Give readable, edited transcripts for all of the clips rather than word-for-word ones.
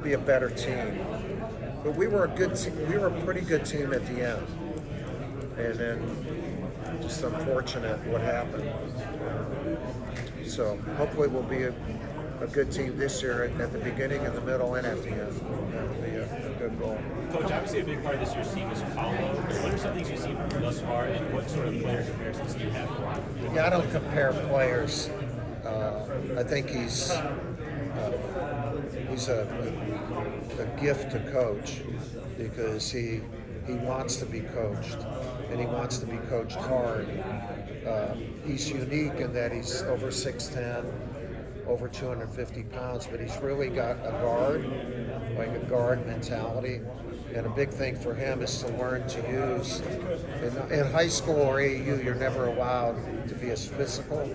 be a better team. But we were a good team. We were a pretty good team at the end, and then just unfortunate what happened. So hopefully we'll be a good team this year at the beginning, in the middle, and at the end. That would be a good goal. Coach, obviously a big part of this year's team is Paulo. What are some things you've seen from him thus far, and what sort of player comparisons do you have for him? Yeah, I don't compare players. I think he's a gift to coach because he wants to be coached, and he wants to be coached hard. He's unique in that he's over 6'10", over 250 pounds, but he's really got a guard mentality. And a big thing for him is to learn to use. In high school or AAU, you're never allowed to be as physical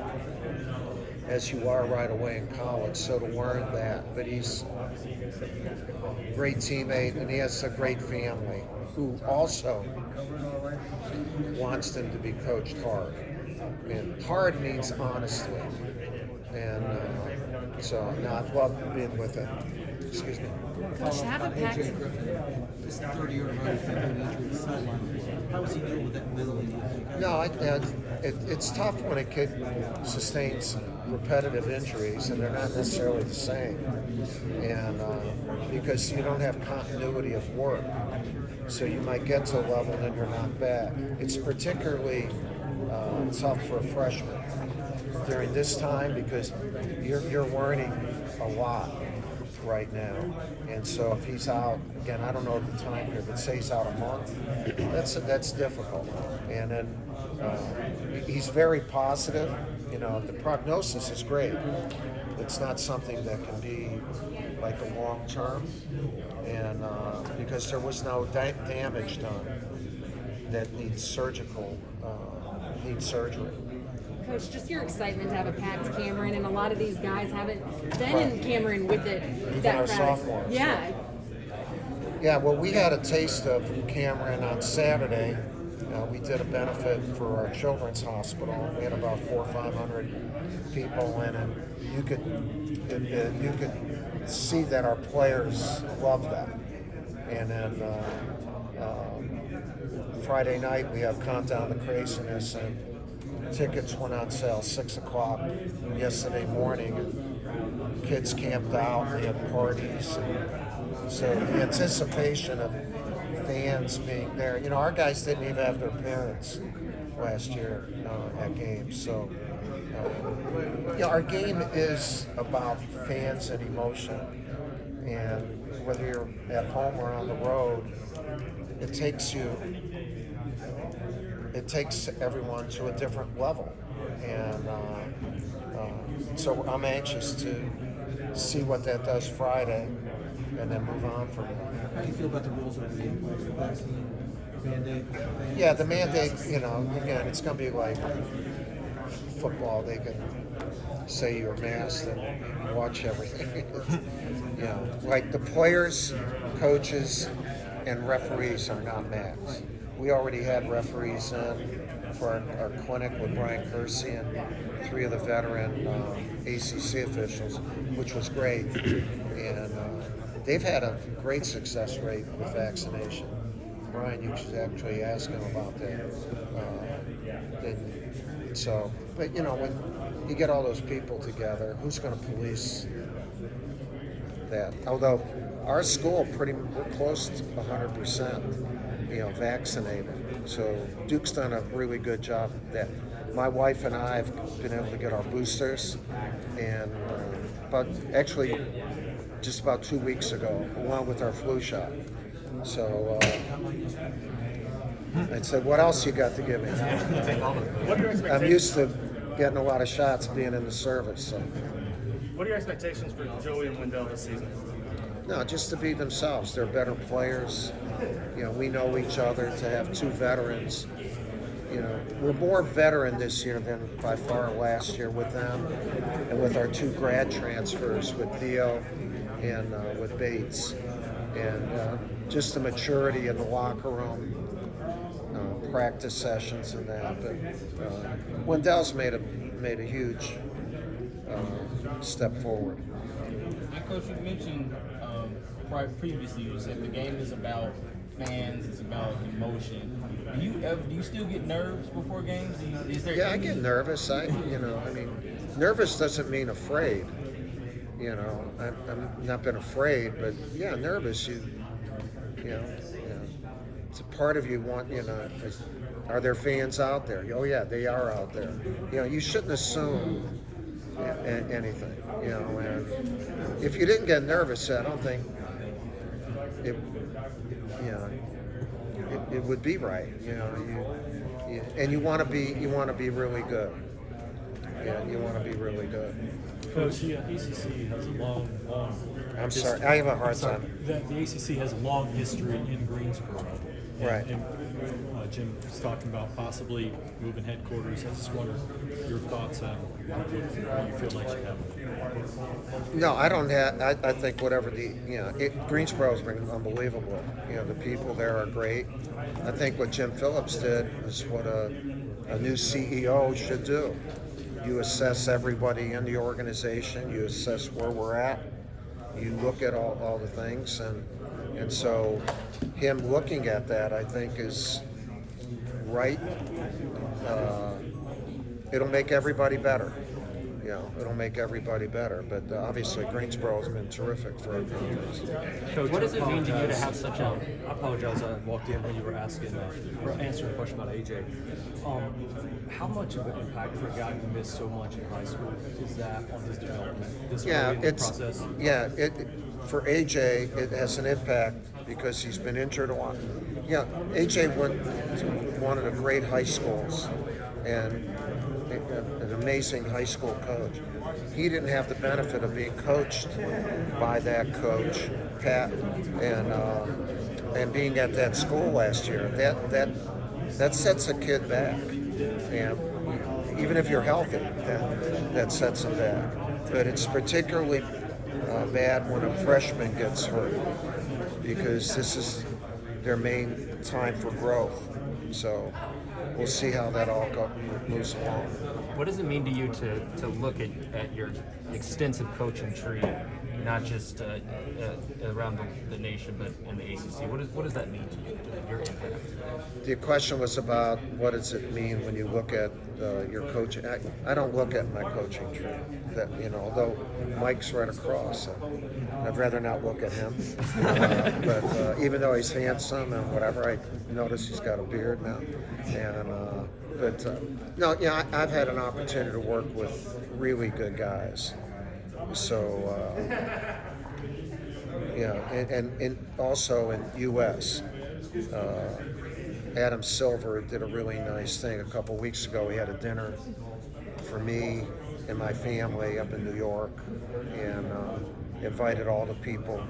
as you are right away in college, so to learn that. But he's a great teammate, and he has a great family who also wants him to be coached hard. And hard means honestly. And so, no, I've loved being with him. Excuse me. Coach, to have a pack. This third year in a row, he's been doing injury at the sideline. How is he dealing with that mentally? No, it's tough when a kid sustains repetitive injuries and they're not necessarily the same, and because you don't have continuity of work, so you might get to a level and then you're not back. It's particularly tough for a freshman during this time because you're learning a lot right now, and so if he's out again, I don't know the time here, but say he's out a month, that's difficult. And then he's very positive. You know, the prognosis is great. It's not something that can be like a long term, and because there was no damage done that needs surgery. Coach, just your excitement to have a packed Cameron, and a lot of these guys haven't been in Cameron with it. Even that our crowd. sophomores. Yeah. Yeah, well, we had a taste of Cameron on Saturday. We did a benefit for our children's hospital. We had about 400 or 500 people in, and you could see that our players loved that. And then Friday night we have Countdown to Craziness, and tickets went on sale 6 o'clock yesterday morning, and kids camped out and they had parties. And so the anticipation of fans being there, you know, our guys didn't even have their parents last year at games. So yeah, our game is about fans and emotion, and whether you're at home or on the road, it takes everyone to a different level, and so I'm anxious to see what that does Friday and then move on from there. How do you feel about the rules of the game, like the vaccine mandate? Yeah, the mandate, you know, again, it's going to be like football. They can say you're masked and watch everything. You know, like the players, coaches, and referees are not masked. We already had referees in for our clinic with Brian Kersey and 3 of the veteran ACC officials, which was great. And they've had a great success rate with vaccination. Brian, you should actually ask him about that. But you know, when you get all those people together, who's going to police that? Although our school we're close to 100%, you know, vaccinated. So Duke's done a really good job at that. My wife and I have been able to get our boosters, and but actually just about 2 weeks ago, along with our flu shot. So I said, what else you got to give me? I'm used to getting a lot of shots being in the service. So. What are your expectations for Joey and Wendell this season? No, just to be themselves. They're better players. You know, we know each other. To have 2 veterans, you know, we're more veteran this year than by far last year with them, and with our 2 grad transfers with Theo and with Bates, and just the maturity in the locker room, practice sessions and that. But Wendell's made a huge step forward. Coach, you mentioned previously you said the game is about fans, it's about emotion. Do you still get nerves before games? Is there Yeah, I get nervous. Nervous doesn't mean afraid. I'm not been afraid, but yeah, nervous. It's a part of you are there fans out there? Oh yeah, they are out there. You shouldn't assume anything. And if you didn't get nervous, I don't think it. It would be right. And you want to be really good. Yeah, you want to be really good. Coach, the ACC has a long. I'm sorry, I have a hard time. The ACC has a long history in Greensboro. Right. And Jim was talking about possibly moving headquarters. I just wonder your thoughts on what you feel like you have. No, I don't have. I think whatever Greensboro's been unbelievable. The people there are great. I think what Jim Phillips did is what a new CEO should do. You assess everybody in the organization. You assess where we're at. You look at all the things, and so him looking at that, I think, is right. It'll make everybody better. It'll make everybody better. But obviously, Greensboro has been terrific for our conference. Coach, what does it mean to you to have such a? I apologize. I walked in when you were answering a question about AJ. How much of an impact for a guy who missed so much in high school is that on his development? This early in the process? For AJ, it has an impact because he's been injured a lot. Yeah, AJ went to one of the great high schools and an amazing high school coach. He didn't have the benefit of being coached by that coach, Pat, and being at that school last year. That sets a kid back, and even if you're healthy, that sets him back. But it's particularly bad when a freshman gets hurt because this is their main time for growth. So we'll see how that all moves along. What does it mean to you to look at your extensive coaching tree, not just around the nation, but in the ACC? What does that mean to you, your impact? The question was about what does it mean when you look at your coaching. I don't look at my coaching tree. Although Mike's right across, I'd rather not look at him. But even though he's handsome and whatever, I notice he's got a beard now. I've had an opportunity to work with really good guys. So, and also in U.S., Adam Silver did a really nice thing a couple weeks ago. He had a dinner for me and my family up in New York, and invited all the people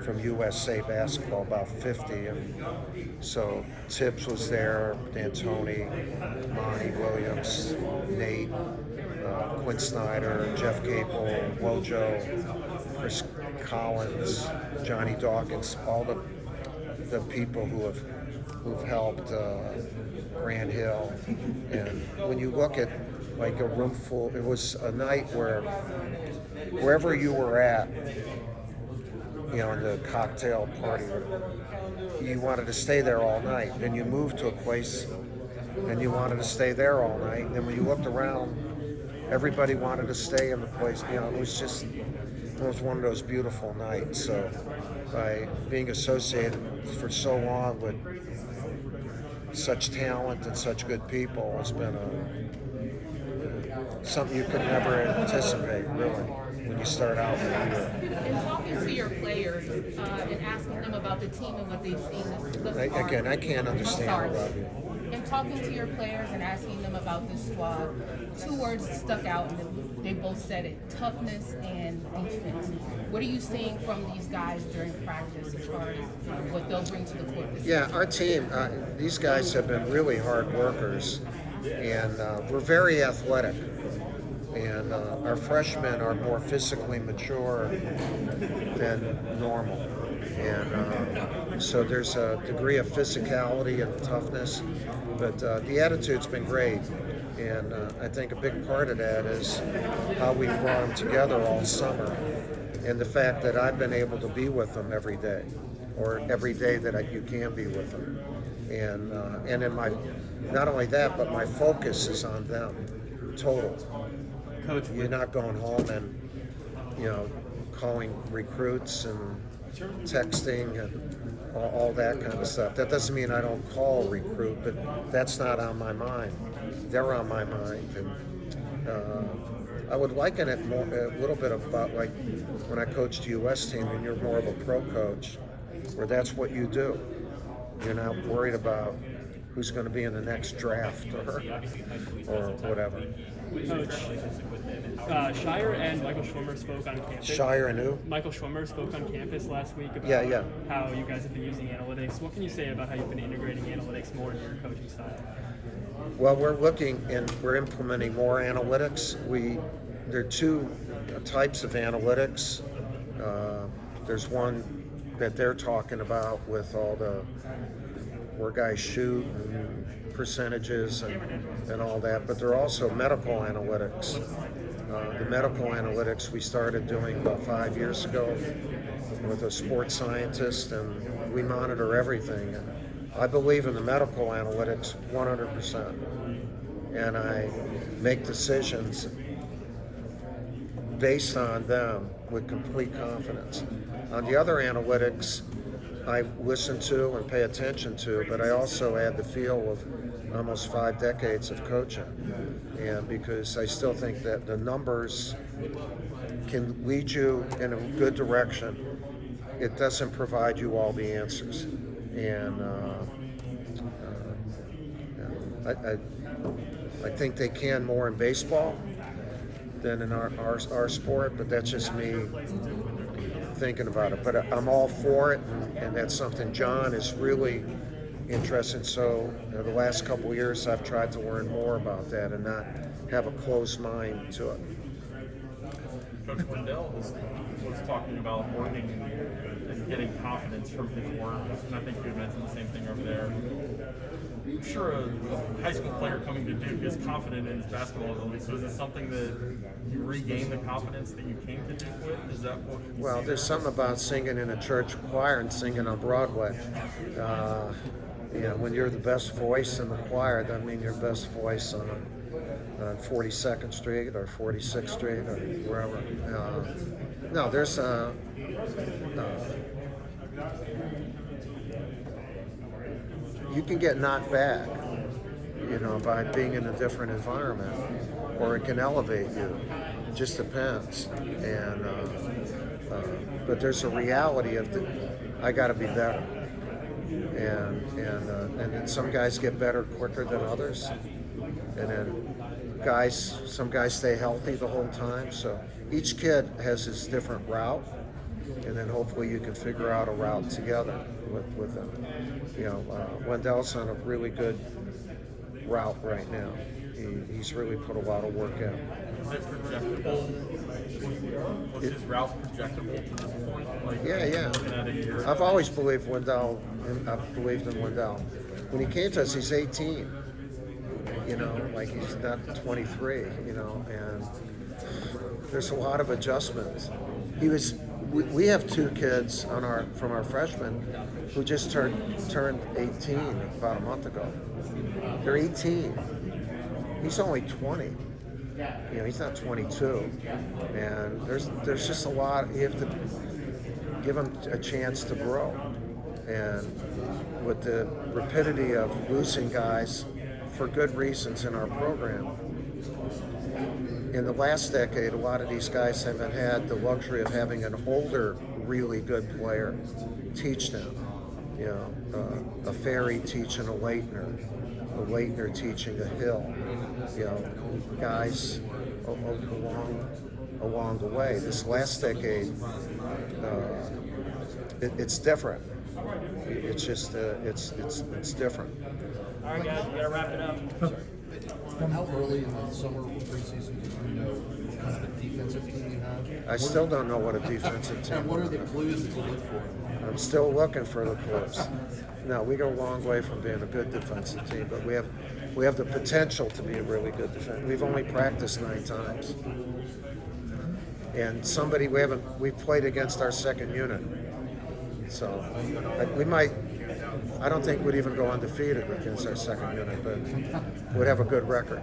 from USA basketball, about 50. And so Tibbs was there, D'Antoni, Monty Williams, Nate, Quinn Snyder, Jeff Capel, Wojo, Chris Collins, Johnny Dawkins, all the people who've helped Grant Hill. And when you look at like a room full, it was a night where wherever you were at, in the cocktail party, you wanted to stay there all night. Then you moved to a place and you wanted to stay there all night. And when you looked around, everybody wanted to stay in the place. It was one of those beautiful nights. So by being associated for so long with such talent and such good people, it's been something you could never anticipate, really, when you start out in the year. And talking to your players and asking them about the team and what they've seen thus far. Again, I can't understand about you. And talking to your players and asking them about this squad, two words stuck out, and they both said it: toughness and defense. What are you seeing from these guys during practice as far as what they'll bring to the court this Yeah, our team, these guys have been really hard workers, and we're very athletic. And our freshmen are more physically mature than normal. And so there's a degree of physicality and toughness, but the attitude's been great. And I think a big part of that is how we brought them together all summer. and the fact that I've been able to be with them every day, or every day that you can be with them, and in my, not only that, but my focus is on them, total. Coach, You're not going home and calling recruits and texting and all that kind of stuff. That doesn't mean I don't call recruit, but that's not on my mind. They're on my mind, and I would liken it more, a little bit about like when I coached the U.S. team, and you're more of a pro coach, where that's what you do. You're not worried about who's going to be in the next draft or whatever. Coach, Shire and Michael Schwimmer spoke on campus. Shire and who? Michael Schwimmer spoke on campus last week about Yeah. how you guys have been using analytics. What can you say about how you've been integrating analytics more into your coaching style? Well, we're looking and we're implementing more analytics. There are two types of analytics. There's one that they're talking about with all the where guys shoot and percentages and all that, but there are also medical analytics. The medical analytics we started doing about 5 years ago with a sports scientist, and we monitor everything. And I believe in the medical analytics 100%, and I make decisions based on them with complete confidence. On the other analytics, I listen to and pay attention to, but I also add the feel of almost 5 decades of coaching. And because I still think that the numbers can lead you in a good direction, it doesn't provide you all the answers. And I think they can more in baseball than in our sport, but that's just me thinking about it. But I'm all for it, and that's something John is really interested in. So the last couple of years I've tried to learn more about that and not have a closed mind to it. Coach Wendell was talking about working and getting confidence from his work, and I think you had mentioned the same thing over there. I'm sure a high school player coming to Duke is confident in his basketball ability, so is it something that you regain the confidence that you came to Duke with? Is that what you Well, there's something about singing in a church choir and singing on Broadway. When you're the best voice in the choir, that means your best voice on 42nd Street or 46th Street or wherever. No, there's you can get knocked back, by being in a different environment, or it can elevate you. It just depends. And but there's a reality of I got to be better. And then some guys get better quicker than others, and then some guys stay healthy the whole time. So each kid has his different route, and then hopefully you can figure out a route together with them. Wendell's on a really good route right now. He's really put a lot of work in. Is it projectable? Was his route projectable to this point? Like, Yeah. looking at a year? I've always believed Wendell. I've believed in Wendell. When he came to us, he's 18. Like he's not 23. And there's a lot of adjustments. We have 2 kids from our freshmen who just turned 18 about a month ago. They're 18. He's only 20. He's not 22. And there's just a lot. You have to give him a chance to grow. And with the rapidity of losing guys for good reasons in our program, in the last decade, a lot of these guys haven't had the luxury of having an older, really good player teach them. A Ferry teaching a Leitner teaching a Hill. Guys along the way. This last decade, it's different. It's just it's different. All right, guys, we gotta wrap it up. How early in the summer preseason do you know what kind of a defensive team you have? I still don't know what a defensive And team. what are the clues that you look for? I'm still looking for the clues. No, we go a long way from being a good defensive team, but we have the potential to be a really good defense. We've only practiced 9 times. and somebody we've played against our second unit. So we might. I don't think we'd even go undefeated against our second unit, but we'd have a good record.